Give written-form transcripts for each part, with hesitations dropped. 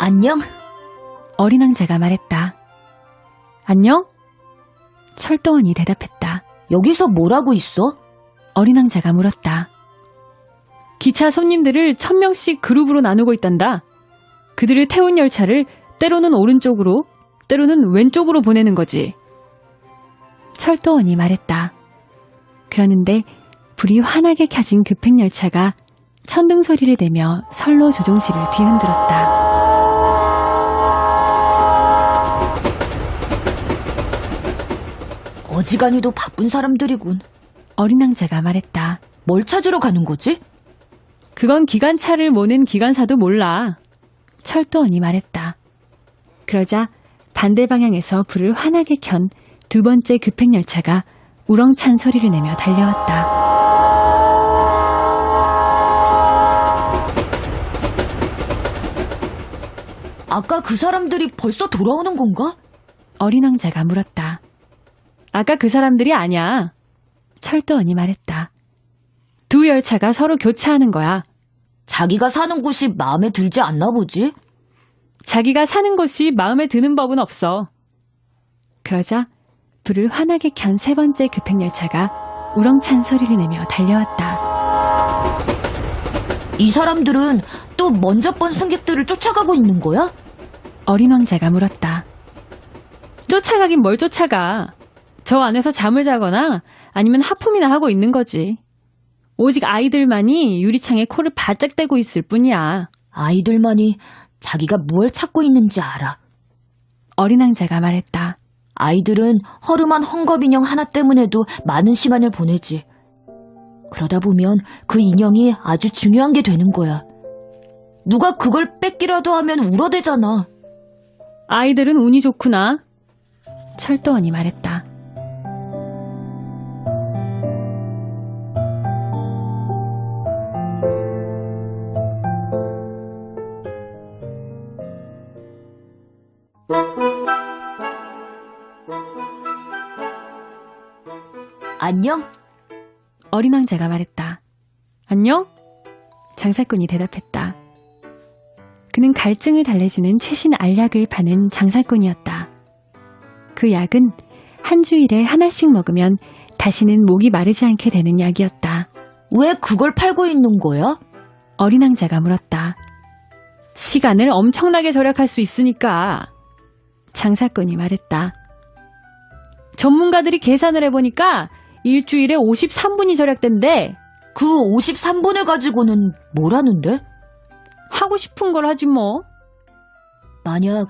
안녕? 어린 왕자가 말했다. 안녕? 철도원이 대답했다. 여기서 뭘 하고 있어? 어린 왕자가 물었다. 기차 손님들을 1000명씩 그룹으로 나누고 있단다. 그들을 태운 열차를 때로는 오른쪽으로, 때로는 왼쪽으로 보내는 거지. 철도원이 말했다. 그러는데 불이 환하게 켜진 급행열차가 천둥 소리를 내며 선로 조종실을 뒤흔들었다. 어지간히도 바쁜 사람들이군. 어린 왕자가 말했다. 뭘 찾으러 가는 거지? 그건 기관차를 모는 기관사도 몰라. 철도원이 말했다. 그러자 반대 방향에서 불을 환하게 켠 두 번째 급행열차가 우렁찬 소리를 내며 달려왔다. 아까 그 사람들이 벌써 돌아오는 건가? 어린 왕자가 물었다. 아까 그 사람들이 아니야. 철도원이 말했다. 두 열차가 서로 교차하는 거야. 자기가 사는 곳이 마음에 들지 않나 보지? 자기가 사는 곳이 마음에 드는 법은 없어. 그러자 불을 환하게 켠 세 번째 급행열차가 우렁찬 소리를 내며 달려왔다. 이 사람들은 또 먼저 번 승객들을 쫓아가고 있는 거야? 어린 왕자가 물었다. 쫓아가긴 뭘 쫓아가. 저 안에서 잠을 자거나 아니면 하품이나 하고 있는 거지. 오직 아이들만이 유리창에 코를 바짝 대고 있을 뿐이야. 아이들만이 자기가 무얼 찾고 있는지 알아. 어린 왕자가 말했다. 아이들은 허름한 헝겊인형 하나 때문에도 많은 시간을 보내지. 그러다 보면 그 인형이 아주 중요한 게 되는 거야. 누가 그걸 뺏기라도 하면 울어대잖아. 아이들은 운이 좋구나. 철도원이 말했다. 안녕? 어린 왕자가 말했다. 안녕? 장사꾼이 대답했다. 그는 갈증을 달래주는 최신 알약을 파는 장사꾼이었다. 그 약은 한 주일에 하나씩 먹으면 다시는 목이 마르지 않게 되는 약이었다. 왜 그걸 팔고 있는 거야? 어린 왕자가 물었다. 시간을 엄청나게 절약할 수 있으니까. 장사꾼이 말했다. 전문가들이 계산을 해보니까 일주일에 53분이 절약된대. 그 53분을 가지고는 뭘 하는데? 하고 싶은 걸 하지 뭐. 만약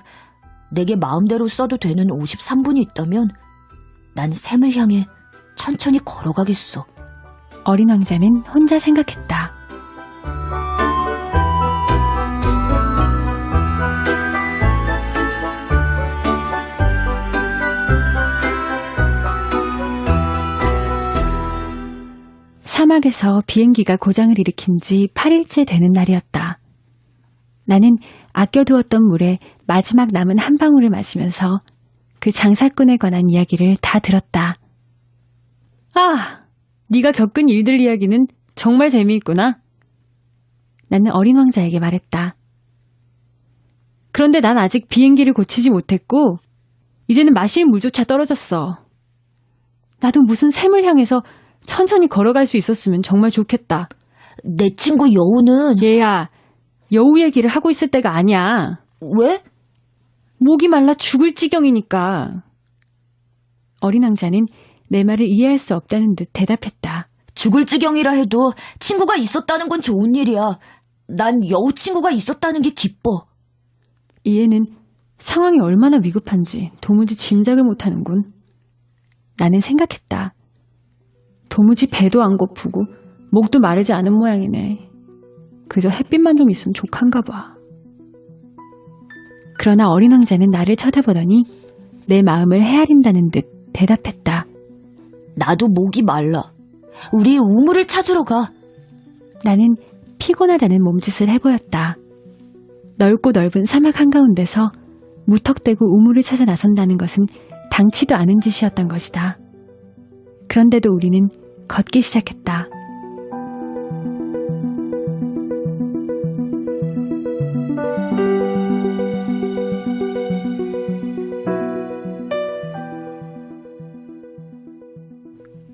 내게 마음대로 써도 되는 53분이 있다면 난 샘을 향해 천천히 걸어가겠어. 어린 왕자는 혼자 생각했다. 사막에서 비행기가 고장을 일으킨 지 8일째 되는 날이었다. 나는 아껴두었던 물에 마지막 남은 한 방울을 마시면서 그 장사꾼에 관한 이야기를 다 들었다. 아, 네가 겪은 일들 이야기는 정말 재미있구나. 나는 어린 왕자에게 말했다. 그런데 난 아직 비행기를 고치지 못했고 이제는 마실 물조차 떨어졌어. 나도 무슨 샘을 향해서 천천히 걸어갈 수 있었으면 정말 좋겠다. 내 친구 여우는... 얘야, 여우 얘기를 하고 있을 때가 아니야. 왜? 목이 말라 죽을 지경이니까. 어린 왕자는 내 말을 이해할 수 없다는 듯 대답했다. 죽을 지경이라 해도 친구가 있었다는 건 좋은 일이야. 난 여우 친구가 있었다는 게 기뻐. 이해는 상황이 얼마나 위급한지 도무지 짐작을 못하는군. 나는 생각했다. 도무지 배도 안 고프고 목도 마르지 않은 모양이네. 그저 햇빛만 좀 있으면 족한가 봐. 그러나 어린 왕자는 나를 쳐다보더니 내 마음을 헤아린다는 듯 대답했다. 나도 목이 말라. 우리 우물을 찾으러 가. 나는 피곤하다는 몸짓을 해보였다. 넓고 넓은 사막 한가운데서 무턱대고 우물을 찾아 나선다는 것은 당치도 않은 짓이었던 것이다. 그런데도 우리는 걷기 시작했다.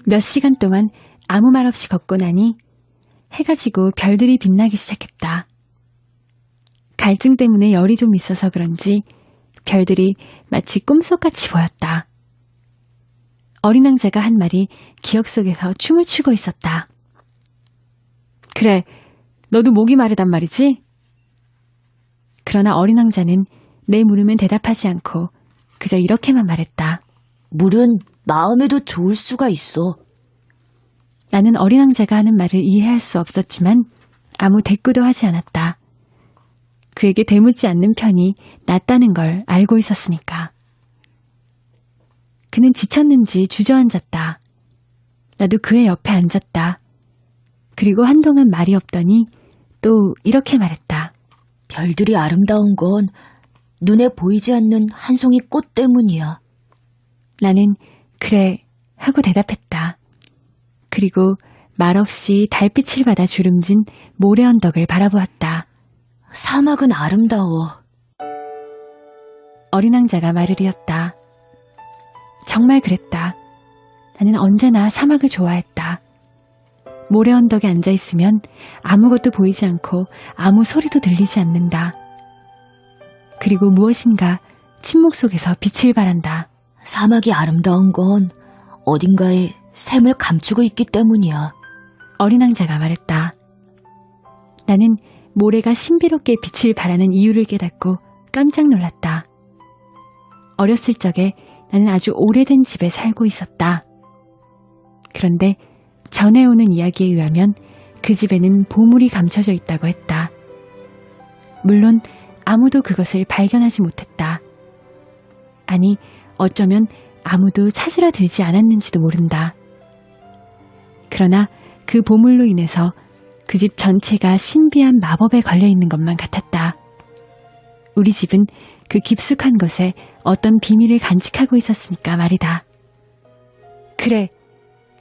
몇 시간 동안 아무 말 없이 걷고 나니 해가 지고 별들이 빛나기 시작했다. 갈증 때문에 열이 좀 있어서 그런지 별들이 마치 꿈속같이 보였다. 어린 왕자가 한 말이 기억 속에서 춤을 추고 있었다. 그래, 너도 목이 마르단 말이지? 그러나 어린 왕자는 내 물음엔 대답하지 않고 그저 이렇게만 말했다. 물은 마음에도 좋을 수가 있어. 나는 어린 왕자가 하는 말을 이해할 수 없었지만 아무 대꾸도 하지 않았다. 그에게 대묻지 않는 편이 낫다는 걸 알고 있었으니까. 그는 지쳤는지 주저앉았다. 나도 그의 옆에 앉았다. 그리고 한동안 말이 없더니 또 이렇게 말했다. 별들이 아름다운 건 눈에 보이지 않는 한 송이 꽃 때문이야. 나는 그래 하고 대답했다. 그리고 말없이 달빛을 받아 주름진 모래 언덕을 바라보았다. 사막은 아름다워. 어린 왕자가 말을 이었다. 정말 그랬다. 나는 언제나 사막을 좋아했다. 모래 언덕에 앉아있으면 아무것도 보이지 않고 아무 소리도 들리지 않는다. 그리고 무엇인가 침묵 속에서 빛을 발한다. 사막이 아름다운 건 어딘가에 샘을 감추고 있기 때문이야. 어린 왕자가 말했다. 나는 모래가 신비롭게 빛을 발하는 이유를 깨닫고 깜짝 놀랐다. 어렸을 적에 나는 아주 오래된 집에 살고 있었다. 그런데 전해오는 이야기에 의하면 그 집에는 보물이 감춰져 있다고 했다. 물론 아무도 그것을 발견하지 못했다. 아니, 어쩌면 아무도 찾으러 들지 않았는지도 모른다. 그러나 그 보물로 인해서 그 집 전체가 신비한 마법에 걸려 있는 것만 같았다. 우리 집은 그 깊숙한 곳에 어떤 비밀을 간직하고 있었으니까 말이다. 그래,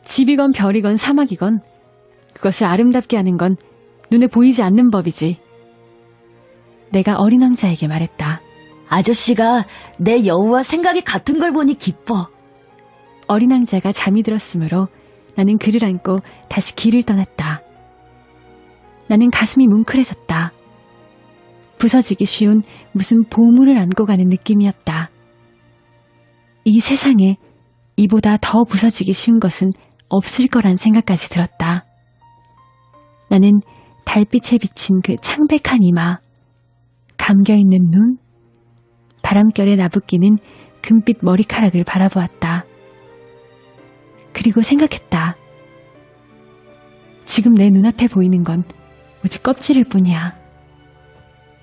집이건 별이건 사막이건 그것을 아름답게 하는 건 눈에 보이지 않는 법이지. 내가 어린 왕자에게 말했다. 아저씨가 내 여우와 생각이 같은 걸 보니 기뻐. 어린 왕자가 잠이 들었으므로 나는 그를 안고 다시 길을 떠났다. 나는 가슴이 뭉클해졌다. 부서지기 쉬운 무슨 보물을 안고 가는 느낌이었다. 이 세상에 이보다 더 부서지기 쉬운 것은 없을 거란 생각까지 들었다. 나는 달빛에 비친 그 창백한 이마, 감겨있는 눈, 바람결에 나부끼는 금빛 머리카락을 바라보았다. 그리고 생각했다. 지금 내 눈앞에 보이는 건 오직 껍질일 뿐이야.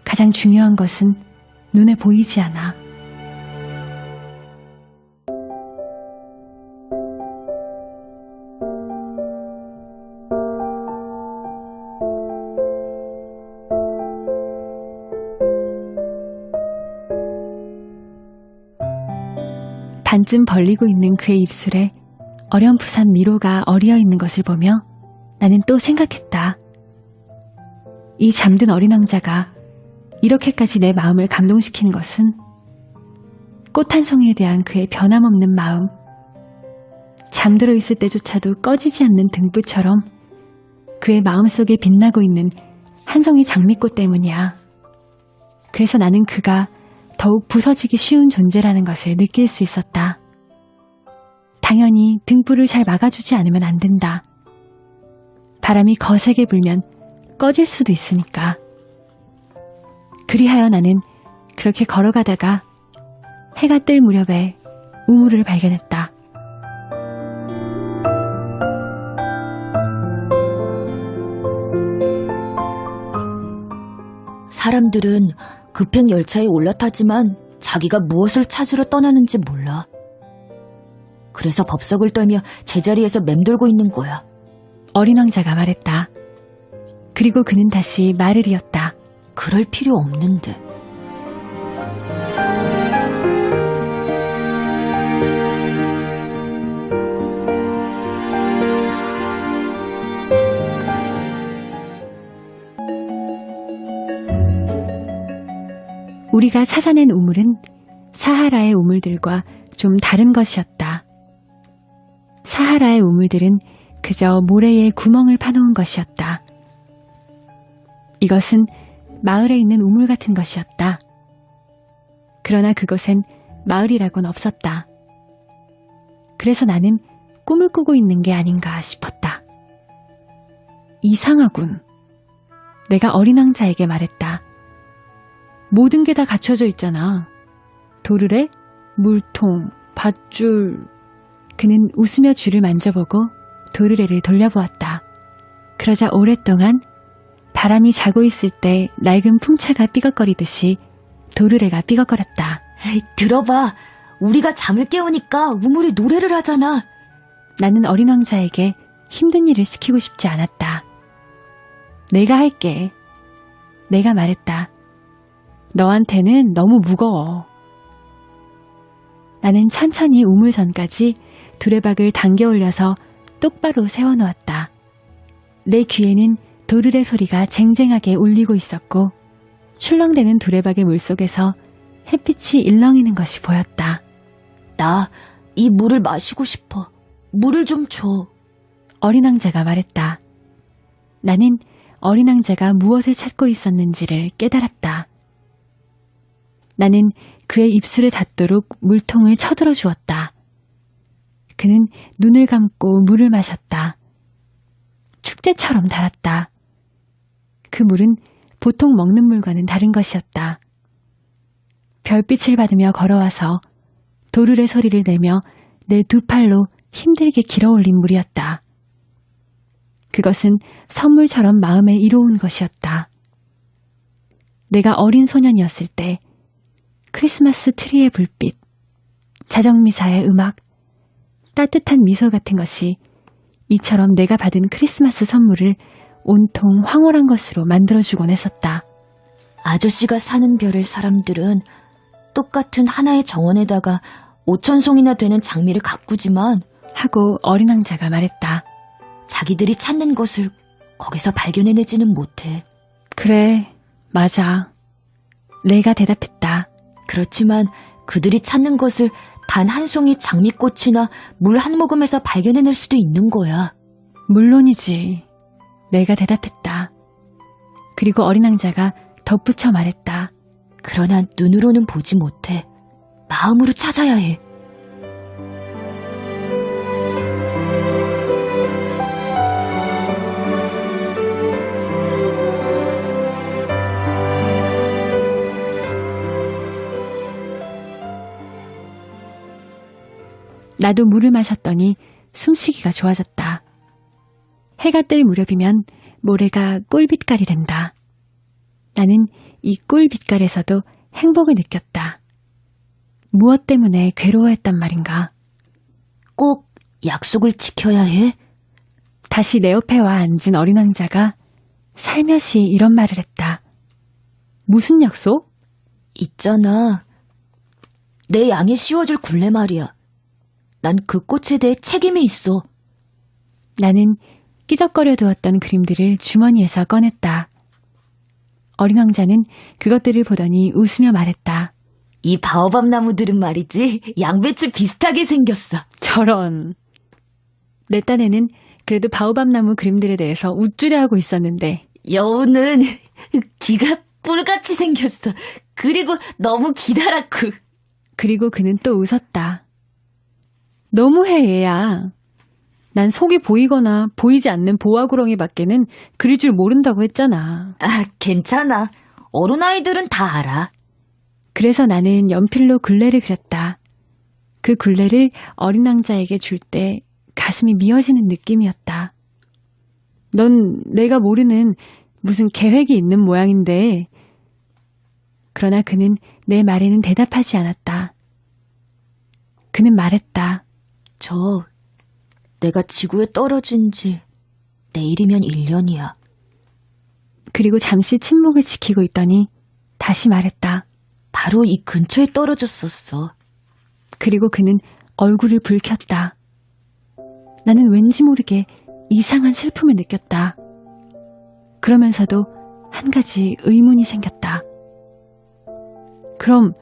가장 중요한 것은 눈에 보이지 않아. 반쯤 벌리고 있는 그의 입술에 어렴풋한 미로가 어리어 있는 것을 보며 나는 또 생각했다. 이 잠든 어린 왕자가 이렇게까지 내 마음을 감동시키는 것은 꽃 한 송이에 대한 그의 변함없는 마음, 잠들어 있을 때조차도 꺼지지 않는 등불처럼 그의 마음속에 빛나고 있는 한 송이 장미꽃 때문이야. 그래서 나는 그가 더욱 부서지기 쉬운 존재라는 것을 느낄 수 있었다. 당연히 등불을 잘 막아주지 않으면 안 된다. 바람이 거세게 불면 꺼질 수도 있으니까. 그리하여 나는 그렇게 걸어가다가 해가 뜰 무렵에 우물을 발견했다. 사람들은 급행 열차에 올라타지만 자기가 무엇을 찾으러 떠나는지 몰라. 그래서 법석을 떨며 제자리에서 맴돌고 있는 거야. 어린 왕자가 말했다. 그리고 그는 다시 말을 이었다. 그럴 필요 없는데. 우리가 찾아낸 우물은 사하라의 우물들과 좀 다른 것이었다. 사하라의 우물들은 그저 모래에 구멍을 파놓은 것이었다. 이것은 마을에 있는 우물 같은 것이었다. 그러나 그곳엔 마을이라고는 없었다. 그래서 나는 꿈을 꾸고 있는 게 아닌가 싶었다. 이상하군. 내가 어린 왕자에게 말했다. 모든 게 다 갖춰져 있잖아. 도르래, 물통, 밧줄. 그는 웃으며 줄을 만져보고 도르래를 돌려보았다. 그러자 오랫동안 바람이 자고 있을 때 낡은 풍차가 삐걱거리듯이 도르래가 삐걱거렸다. 에이, 들어봐. 우리가 잠을 깨우니까 우물이 노래를 하잖아. 나는 어린 왕자에게 힘든 일을 시키고 싶지 않았다. 내가 할게. 내가 말했다. 너한테는 너무 무거워. 나는 천천히 우물선까지 두레박을 당겨 올려서 똑바로 세워놓았다. 내 귀에는 도르래 소리가 쟁쟁하게 울리고 있었고 출렁대는 두레박의 물속에서 햇빛이 일렁이는 것이 보였다. 나 이 물을 마시고 싶어. 물을 좀 줘. 어린 왕자가 말했다. 나는 어린 왕자가 무엇을 찾고 있었는지를 깨달았다. 나는 그의 입술에 닿도록 물통을 쳐들어 주었다. 그는 눈을 감고 물을 마셨다. 축제처럼 달았다. 그 물은 보통 먹는 물과는 다른 것이었다. 별빛을 받으며 걸어와서 도르래 소리를 내며 내 두 팔로 힘들게 길어올린 물이었다. 그것은 선물처럼 마음에 이로운 것이었다. 내가 어린 소년이었을 때 크리스마스 트리의 불빛, 자정미사의 음악, 따뜻한 미소 같은 것이 이처럼 내가 받은 크리스마스 선물을 온통 황홀한 것으로 만들어주곤 했었다. 아저씨가 사는 별의 사람들은 똑같은 하나의 정원에다가 5,000송이나 되는 장미를 가꾸지만 하고 어린 왕자가 말했다. 자기들이 찾는 것을 거기서 발견해내지는 못해. 그래, 맞아. 내가 대답했다. 그렇지만 그들이 찾는 것을 단 한 송이 장미꽃이나 물 한 모금에서 발견해낼 수도 있는 거야. 물론이지. 내가 대답했다. 그리고 어린 왕자가 덧붙여 말했다. 그러나 눈으로는 보지 못해. 마음으로 찾아야 해. 나도 물을 마셨더니 숨쉬기가 좋아졌다. 해가 뜰 무렵이면 모래가 꿀빛깔이 된다. 나는 이 꿀빛깔에서도 행복을 느꼈다. 무엇 때문에 괴로워했단 말인가? 꼭 약속을 지켜야 해? 다시 내 옆에 와 앉은 어린 왕자가 살며시 이런 말을 했다. 무슨 약속? 있잖아. 내 양에 씌워줄 굴레 말이야. 난 그 꽃에 대해 책임이 있어. 나는 끼적거려 두었던 그림들을 주머니에서 꺼냈다. 어린 왕자는 그것들을 보더니 웃으며 말했다. 이 바오밥 나무들은 말이지 양배추 비슷하게 생겼어. 저런. 내 딴에는 그래도 바오밥 나무 그림들에 대해서 우쭐해하고 있었는데 여우는 귀가 뿔같이 생겼어. 그리고 너무 기다랗고. 그리고 그는 또 웃었다. 너무해 얘야. 난 속이 보이거나 보이지 않는 보아구렁이밖에는 그릴 줄 모른다고 했잖아. 아, 괜찮아. 어른아이들은 다 알아. 그래서 나는 연필로 굴레를 그렸다. 그 굴레를 어린 왕자에게 줄 때 가슴이 미어지는 느낌이었다. 넌 내가 모르는 무슨 계획이 있는 모양인데. 그러나 그는 내 말에는 대답하지 않았다. 그는 말했다. 내가 지구에 떨어진 지 내일이면 1년이야. 그리고 잠시 침묵을 지키고 있더니 다시 말했다. 바로 이 근처에 떨어졌었어. 그리고 그는 얼굴을 붉혔다. 나는 왠지 모르게 이상한 슬픔을 느꼈다. 그러면서도 한 가지 의문이 생겼다. 그럼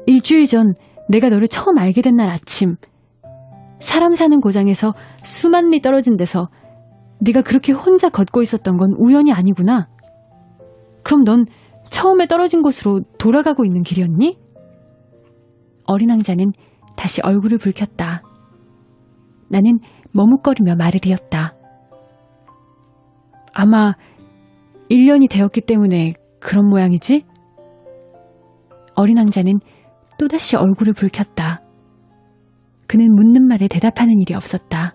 일주일 전 내가 너를 처음 알게 된 날 아침 사람 사는 고장에서 수만 리 떨어진 데서 네가 그렇게 혼자 걷고 있었던 건 우연이 아니구나. 그럼 넌 처음에 떨어진 곳으로 돌아가고 있는 길이었니? 어린 왕자는 다시 얼굴을 붉혔다. 나는 머뭇거리며 말을 이었다. 아마 1년이 되었기 때문에 그런 모양이지? 어린 왕자는 또다시 얼굴을 붉혔다. 그는 묻는 말에 대답하는 일이 없었다.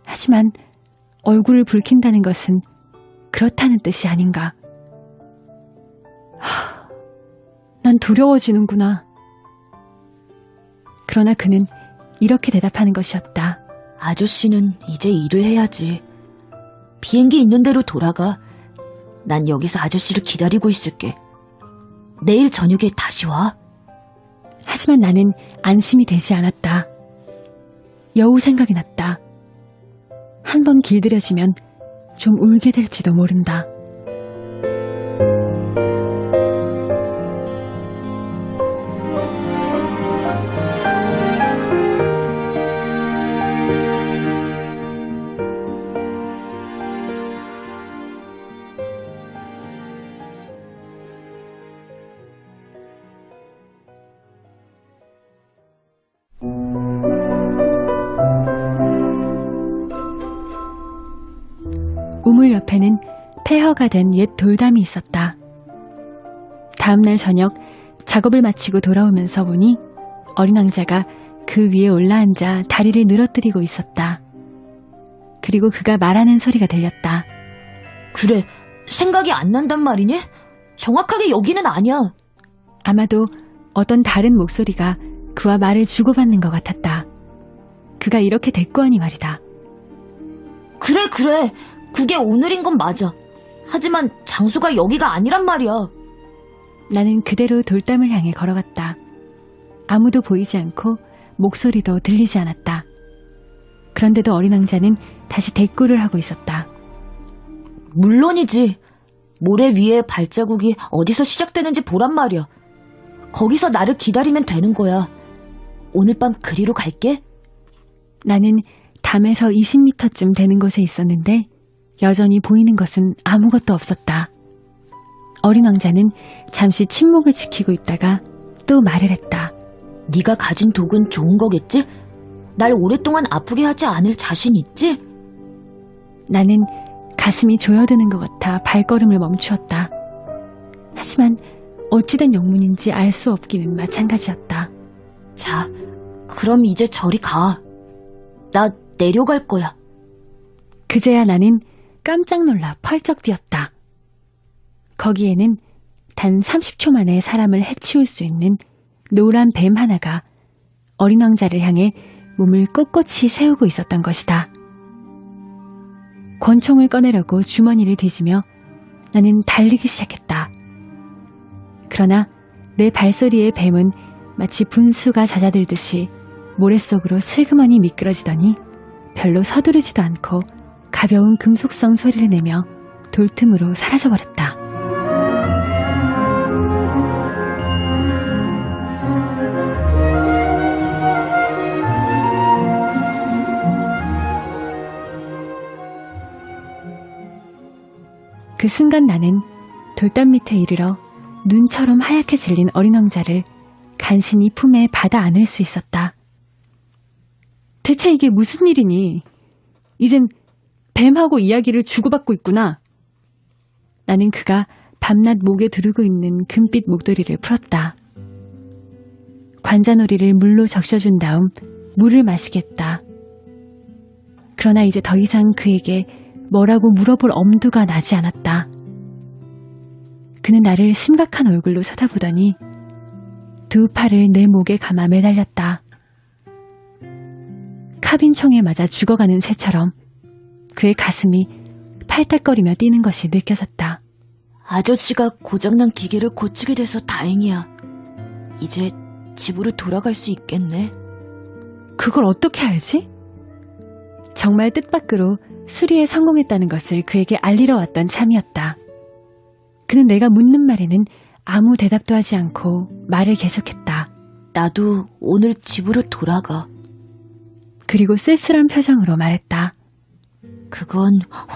하지만 얼굴을 붉힌다는 것은 그렇다는 뜻이 아닌가. 난 두려워지는구나. 그러나 그는 이렇게 대답하는 것이었다. 아저씨는 이제 일을 해야지. 비행기 있는 대로 돌아가. 난 여기서 아저씨를 기다리고 있을게. 내일 저녁에 다시 와. 하지만 나는 안심이 되지 않았다. 여우 생각이 났다. 한 번 길들여지면 좀 울게 될지도 모른다. 우물 옆에는 폐허가 된 옛 돌담이 있었다. 다음날 저녁 작업을 마치고 돌아오면서 보니 어린 왕자가 그 위에 올라앉아 다리를 늘어뜨리고 있었다. 그리고 그가 말하는 소리가 들렸다. 그래, 생각이 안 난단 말이니? 정확하게 여기는 아니야. 아마도 어떤 다른 목소리가 그와 말을 주고받는 것 같았다. 그가 이렇게 대꾸하니 말이다. 그래. 그게 오늘인 건 맞아. 하지만 장소가 여기가 아니란 말이야. 나는 그대로 돌담을 향해 걸어갔다. 아무도 보이지 않고 목소리도 들리지 않았다. 그런데도 어린 왕자는 다시 대꾸를 하고 있었다. 물론이지. 모래 위에 발자국이 어디서 시작되는지 보란 말이야. 거기서 나를 기다리면 되는 거야. 오늘 밤 그리로 갈게. 나는 담에서 20m쯤 되는 곳에 있었는데 여전히 보이는 것은 아무것도 없었다. 어린 왕자는 잠시 침묵을 지키고 있다가 또 말을 했다. 네가 가진 독은 좋은 거겠지? 날 오랫동안 아프게 하지 않을 자신 있지? 나는 가슴이 조여드는 것 같아 발걸음을 멈추었다. 하지만 어찌된 영문인지 알 수 없기는 마찬가지였다. 자, 그럼 이제 저리 가. 나 내려갈 거야. 그제야 나는 깜짝 놀라 펄쩍 뛰었다. 거기에는 단 30초 만에 사람을 해치울 수 있는 노란 뱀 하나가 어린 왕자를 향해 몸을 꼿꼿이 세우고 있었던 것이다. 권총을 꺼내려고 주머니를 뒤지며 나는 달리기 시작했다. 그러나 내 발소리에 뱀은 마치 분수가 잦아들듯이 모래 속으로 슬그머니 미끄러지더니 별로 서두르지도 않고 가벼운 금속성 소리를 내며 돌틈으로 사라져버렸다. 그 순간 나는 돌담 밑에 이르러 눈처럼 하얗게 질린 어린 왕자를 간신히 품에 받아 안을 수 있었다. 대체 이게 무슨 일이니? 이젠 뱀하고 이야기를 주고받고 있구나. 나는 그가 밤낮 목에 두르고 있는 금빛 목도리를 풀었다. 관자놀이를 물로 적셔준 다음 물을 마시겠다. 그러나 이제 더 이상 그에게 뭐라고 물어볼 엄두가 나지 않았다. 그는 나를 심각한 얼굴로 쳐다보더니 두 팔을 내 목에 감아 매달렸다. 카빈총에 맞아 죽어가는 새처럼 그의 가슴이 팔딱거리며 뛰는 것이 느껴졌다. 아저씨가 고장난 기계를 고치게 돼서 다행이야. 이제 집으로 돌아갈 수 있겠네. 그걸 어떻게 알지? 정말 뜻밖으로 수리에 성공했다는 것을 그에게 알리러 왔던 참이었다. 그는 내가 묻는 말에는 아무 대답도 하지 않고 말을 계속했다. 나도 오늘 집으로 돌아가. 그리고 쓸쓸한 표정으로 말했다. 그건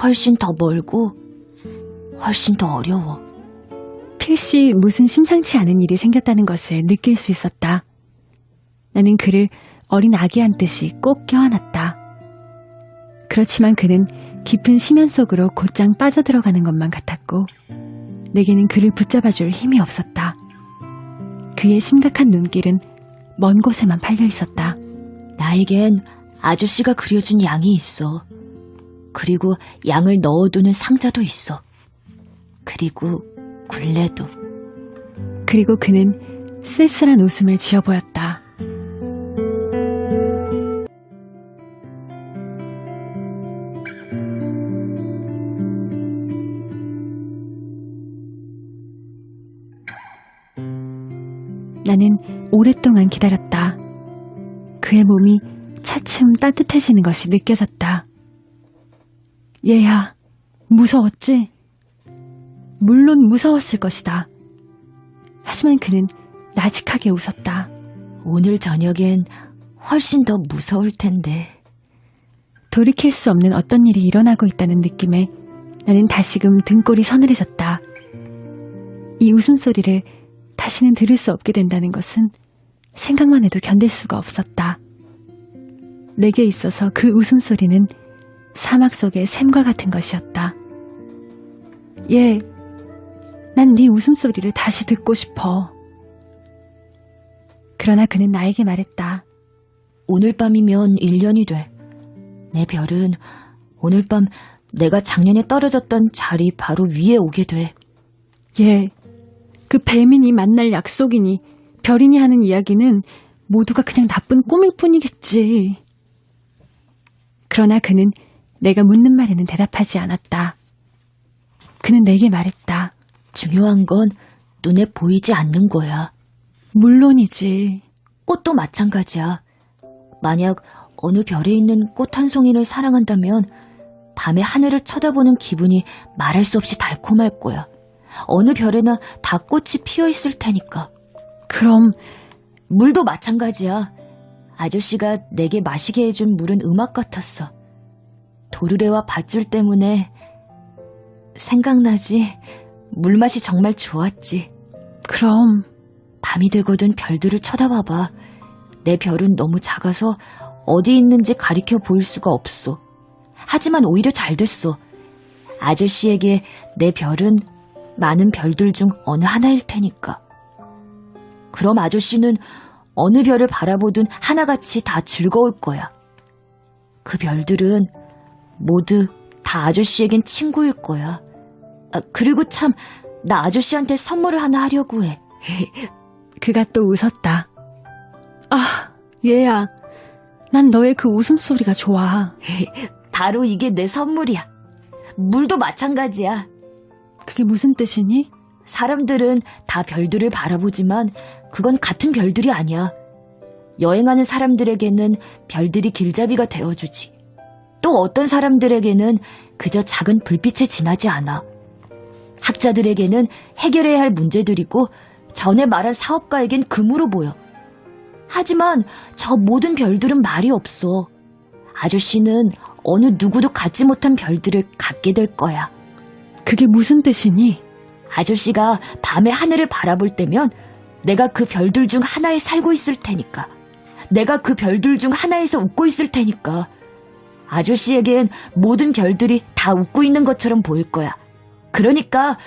훨씬 더 멀고 훨씬 더 어려워. 필시 무슨 심상치 않은 일이 생겼다는 것을 느낄 수 있었다. 나는 그를 어린 아기 한듯이 꼭 껴안았다. 그렇지만 그는 깊은 심연 속으로 곧장 빠져들어가는 것만 같았고 내게는 그를 붙잡아줄 힘이 없었다. 그의 심각한 눈길은 먼 곳에만 팔려 있었다. 나에겐 아저씨가 그려준 양이 있어. 그리고 양을 넣어두는 상자도 있어. 그리고 굴레도. 그리고 그는 쓸쓸한 웃음을 지어 보였다. 나는 오랫동안 기다렸다. 그의 몸이 차츰 따뜻해지는 것이 느껴졌다. 얘야, 무서웠지? 물론 무서웠을 것이다. 하지만 그는 나직하게 웃었다. 오늘 저녁엔 훨씬 더 무서울 텐데. 돌이킬 수 없는 어떤 일이 일어나고 있다는 느낌에 나는 다시금 등골이 서늘해졌다. 이 웃음소리를 다시는 들을 수 없게 된다는 것은 생각만 해도 견딜 수가 없었다. 내게 있어서 그 웃음소리는 사막 속의 샘과 같은 것이었다. 예, 난 네 웃음소리를 다시 듣고 싶어. 그러나 그는 나에게 말했다. 오늘 밤이면 1년이 돼. 내 별은 오늘 밤 내가 작년에 떨어졌던 자리 바로 위에 오게 돼. 예, 그 뱀이니 만날 약속이니 별이니 하는 이야기는 모두가 그냥 나쁜 꿈일 뿐이겠지. 그러나 그는 내가 묻는 말에는 대답하지 않았다. 그는 내게 말했다. 중요한 건 눈에 보이지 않는 거야. 물론이지. 꽃도 마찬가지야. 만약 어느 별에 있는 꽃 한 송이를 사랑한다면 밤에 하늘을 쳐다보는 기분이 말할 수 없이 달콤할 거야. 어느 별에나 다 꽃이 피어 있을 테니까. 그럼 물도 마찬가지야. 아저씨가 내게 마시게 해준 물은 음악 같았어. 도르래와 밧줄 때문에 생각나지? 물맛이 정말 좋았지. 그럼 밤이 되거든 별들을 쳐다봐봐. 내 별은 너무 작아서 어디 있는지 가리켜 보일 수가 없어. 하지만 오히려 잘 됐어. 아저씨에게 내 별은 많은 별들 중 어느 하나일 테니까. 그럼 아저씨는 어느 별을 바라보든 하나같이 다 즐거울 거야. 그 별들은 모두 다 아저씨에겐 친구일 거야. 그리고 참, 나 아저씨한테 선물을 하나 하려고 해. 그가 또 웃었다. 아, 얘야, 난 너의 그 웃음소리가 좋아. 바로 이게 내 선물이야. 물도 마찬가지야. 그게 무슨 뜻이니? 사람들은 다 별들을 바라보지만 그건 같은 별들이 아니야. 여행하는 사람들에게는 별들이 길잡이가 되어주지. 또 어떤 사람들에게는 그저 작은 불빛에 지나지 않아. 학자들에게는 해결해야 할 문제들이고 전에 말한 사업가에겐 금으로 보여. 하지만 저 모든 별들은 말이 없어. 아저씨는 어느 누구도 갖지 못한 별들을 갖게 될 거야. 그게 무슨 뜻이니? 아저씨가 밤에 하늘을 바라볼 때면 내가 그 별들 중 하나에 살고 있을 테니까. 내가 그 별들 중 하나에서 웃고 있을 테니까. 아저씨에겐 모든 별들이 다 웃고 있는 것처럼 보일 거야. 그러니까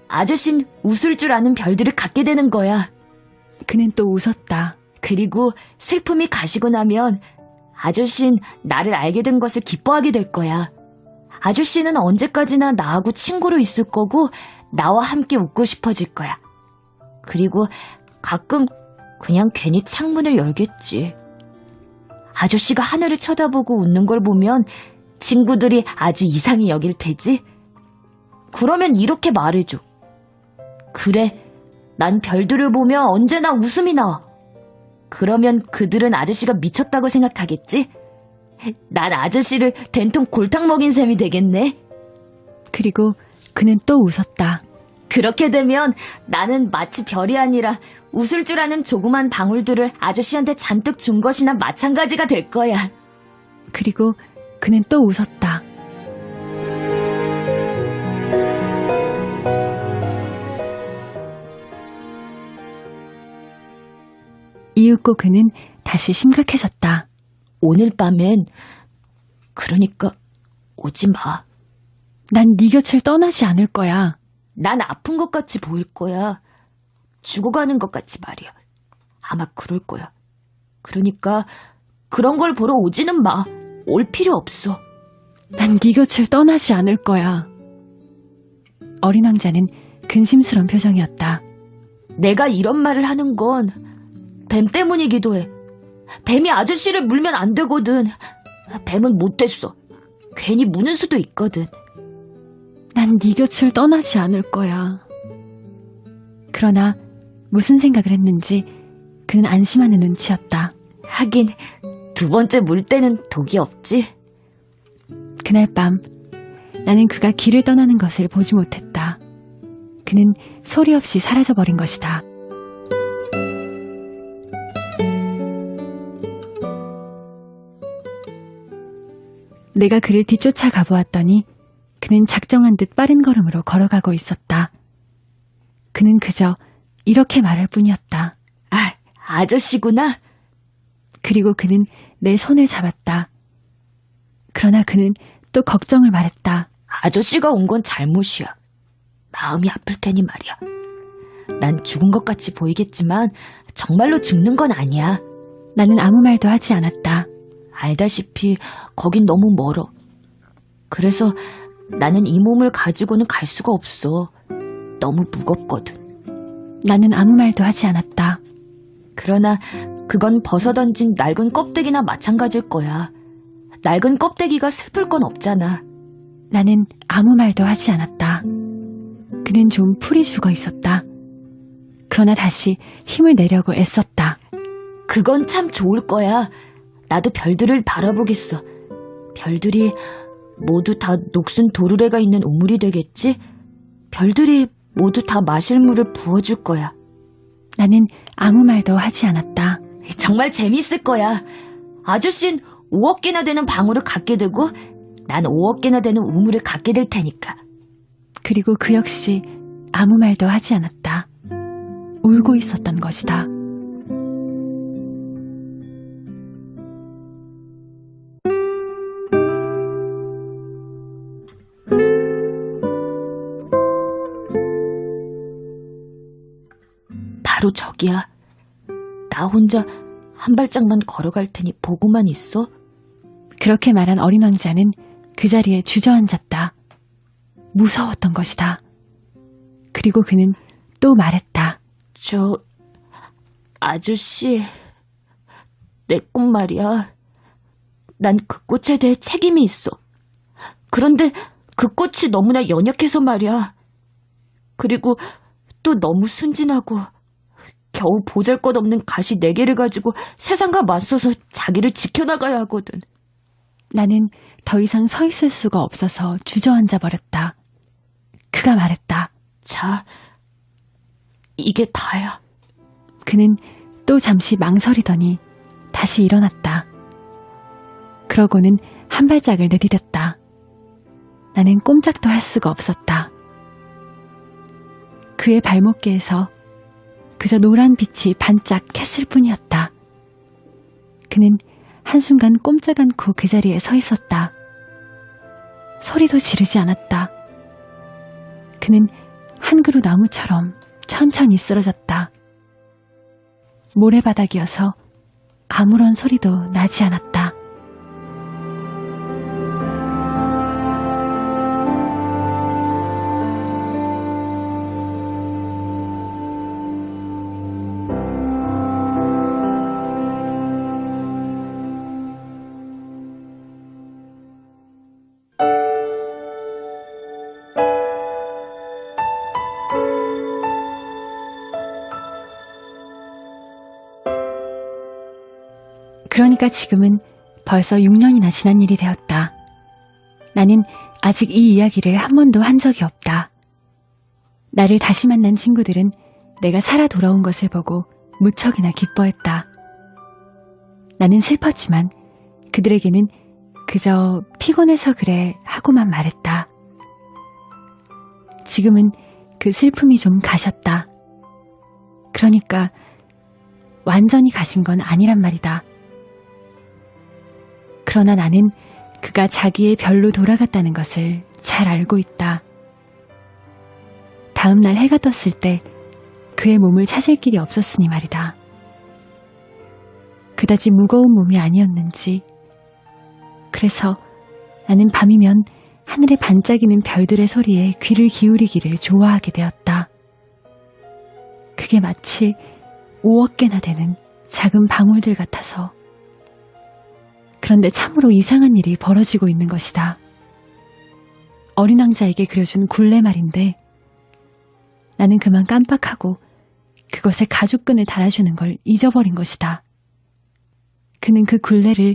아저씨는 웃을 줄 아는 별들을 갖게 되는 거야. 그는 또 웃었다. 그리고 슬픔이 가시고 나면 아저씨는 나를 알게 된 것을 기뻐하게 될 거야. 아저씨는 언제까지나 나하고 친구로 있을 거고 나와 함께 웃고 싶어질 거야. 그리고 가끔 그냥 괜히 창문을 열겠지. 아저씨가 하늘을 쳐다보고 웃는 걸 보면 친구들이 아주 이상히 여길 테지? 그러면 이렇게 말해줘. 그래, 난 별들을 보며 언제나 웃음이 나와. 그러면 그들은 아저씨가 미쳤다고 생각하겠지? 난 아저씨를 된통 골탕 먹인 셈이 되겠네. 그리고 그는 또 웃었다. 그렇게 되면 나는 마치 별이 아니라 웃을 줄 아는 조그만 방울들을 아저씨한테 잔뜩 준 것이나 마찬가지가 될 거야. 그리고 그는 또 웃었다. 이윽고 그는 다시 심각해졌다. 오늘 밤엔 그러니까 오지 마. 난 네 곁을 떠나지 않을 거야. 난 아픈 것 같이 보일 거야. 죽어가는 것 같이 말이야. 아마 그럴 거야. 그러니까 그런 걸 보러 오지는 마. 올 필요 없어. 난 네 곁을 떠나지 않을 거야. 어린 왕자는 근심스러운 표정이었다. 내가 이런 말을 하는 건 뱀 때문이기도 해. 뱀이 아저씨를 물면 안 되거든. 뱀은 못됐어. 괜히 무는 수도 있거든. 난 네 곁을 떠나지 않을 거야. 그러나 무슨 생각을 했는지 그는 안심하는 눈치였다. 하긴 두 번째 물 때는 독이 없지. 그날 밤 나는 그가 길을 떠나는 것을 보지 못했다. 그는 소리 없이 사라져버린 것이다. 내가 그를 뒤쫓아 가보았더니 그는 작정한 듯 빠른 걸음으로 걸어가고 있었다. 그는 그저 이렇게 말할 뿐이었다. 아, 아저씨구나. 그리고 그는 내 손을 잡았다. 그러나 그는 또 걱정을 말했다. 아저씨가 온 건 잘못이야. 마음이 아플 테니 말이야. 난 죽은 것 같이 보이겠지만 정말로 죽는 건 아니야. 나는 아무 말도 하지 않았다. 알다시피 거긴 너무 멀어. 그래서 나는 이 몸을 가지고는 갈 수가 없어. 너무 무겁거든. 나는 아무 말도 하지 않았다. 그러나 그건 벗어던진 낡은 껍데기나 마찬가지일 거야. 낡은 껍데기가 슬플 건 없잖아. 나는 아무 말도 하지 않았다. 그는 좀 풀이 죽어 있었다. 그러나 다시 힘을 내려고 애썼다. 그건 참 좋을 거야. 나도 별들을 바라보겠어. 별들이 모두 다 녹슨 도르래가 있는 우물이 되겠지? 별들이 모두 다 마실 물을 부어줄 거야. 나는 아무 말도 하지 않았다. 정말 재밌을 거야. 아저씨는 5억 개나 되는 방울을 갖게 되고 난 5억 개나 되는 우물을 갖게 될 테니까. 그리고 그 역시 아무 말도 하지 않았다. 울고 있었던 것이다. 바로 저기야. 나 혼자 한 발짝만 걸어갈 테니 보고만 있어. 그렇게 말한 어린 왕자는 그 자리에 주저앉았다. 무서웠던 것이다. 그리고 그는 또 말했다. 아저씨, 내 꿈 말이야. 난 그 꽃에 대해 책임이 있어. 그런데 그 꽃이 너무나 연약해서 말이야. 그리고 또 너무 순진하고 겨우 보잘것없는 가시 4개를 가지고 세상과 맞서서 자기를 지켜나가야 하거든. 나는 더 이상 서 있을 수가 없어서 주저앉아 버렸다. 그가 말했다. 자, 이게 다야. 그는 또 잠시 망설이더니 다시 일어났다. 그러고는 한 발짝을 내디뎠다. 나는 꼼짝도 할 수가 없었다. 그의 발목계에서 그저 노란 빛이 반짝했을 뿐이었다. 그는 한순간 꼼짝 않고 그 자리에 서 있었다. 소리도 지르지 않았다. 그는 한 그루 나무처럼 천천히 쓰러졌다. 모래바닥이어서 아무런 소리도 나지 않았다. 그러니까 지금은 벌써 6년이나 지난 일이 되었다. 나는 아직 이 이야기를 한 번도 한 적이 없다. 나를 다시 만난 친구들은 내가 살아 돌아온 것을 보고 무척이나 기뻐했다. 나는 슬펐지만 그들에게는 그저 피곤해서 그래 하고만 말했다. 지금은 그 슬픔이 좀 가셨다. 그러니까 완전히 가신 건 아니란 말이다. 그러나 나는 그가 자기의 별로 돌아갔다는 것을 잘 알고 있다. 다음 날 해가 떴을 때 그의 몸을 찾을 길이 없었으니 말이다. 그다지 무거운 몸이 아니었는지, 그래서 나는 밤이면 하늘에 반짝이는 별들의 소리에 귀를 기울이기를 좋아하게 되었다. 그게 마치 5억 개나 되는 작은 방울들 같아서. 그런데 참으로 이상한 일이 벌어지고 있는 것이다. 어린 왕자에게 그려준 굴레 말인데 나는 그만 깜빡하고 그것에 가죽끈을 달아주는 걸 잊어버린 것이다. 그는 그 굴레를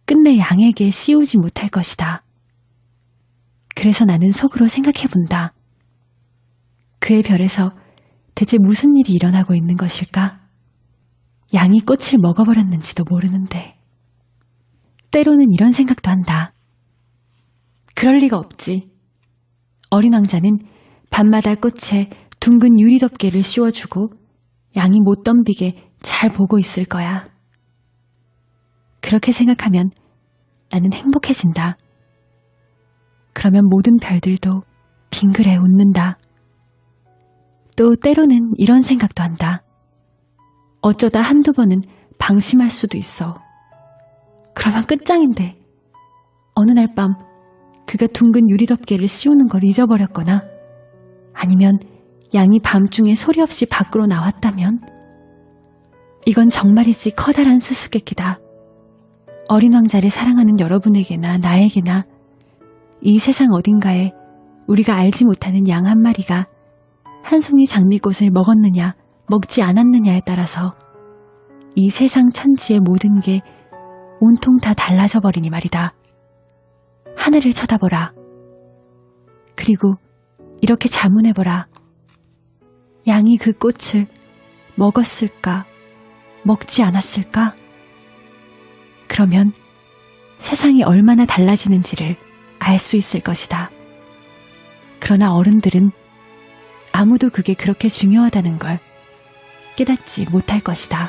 끝내 양에게 씌우지 못할 것이다. 그래서 나는 속으로 생각해본다. 그의 별에서 대체 무슨 일이 일어나고 있는 것일까? 양이 꽃을 먹어버렸는지도 모르는데. 때로는 이런 생각도 한다. 그럴 리가 없지. 어린 왕자는 밤마다 꽃에 둥근 유리덮개를 씌워주고 양이 못 덤비게 잘 보고 있을 거야. 그렇게 생각하면 나는 행복해진다. 그러면 모든 별들도 빙그레 웃는다. 또 때로는 이런 생각도 한다. 어쩌다 한두 번은 방심할 수도 있어. 그러면 끝장인데 어느 날 밤 그가 둥근 유리덮개를 씌우는 걸 잊어버렸거나 아니면 양이 밤중에 소리 없이 밖으로 나왔다면 이건 정말이지 커다란 수수께끼다. 어린 왕자를 사랑하는 여러분에게나 나에게나 이 세상 어딘가에 우리가 알지 못하는 양 한 마리가 한 송이 장미꽃을 먹었느냐 먹지 않았느냐에 따라서 이 세상 천지의 모든 게 온통 다 달라져 버리니 말이다. 하늘을 쳐다보라. 그리고 이렇게 자문해보라. 양이 그 꽃을 먹었을까? 먹지 않았을까? 그러면 세상이 얼마나 달라지는지를 알 수 있을 것이다. 그러나 어른들은 아무도 그게 그렇게 중요하다는 걸 깨닫지 못할 것이다.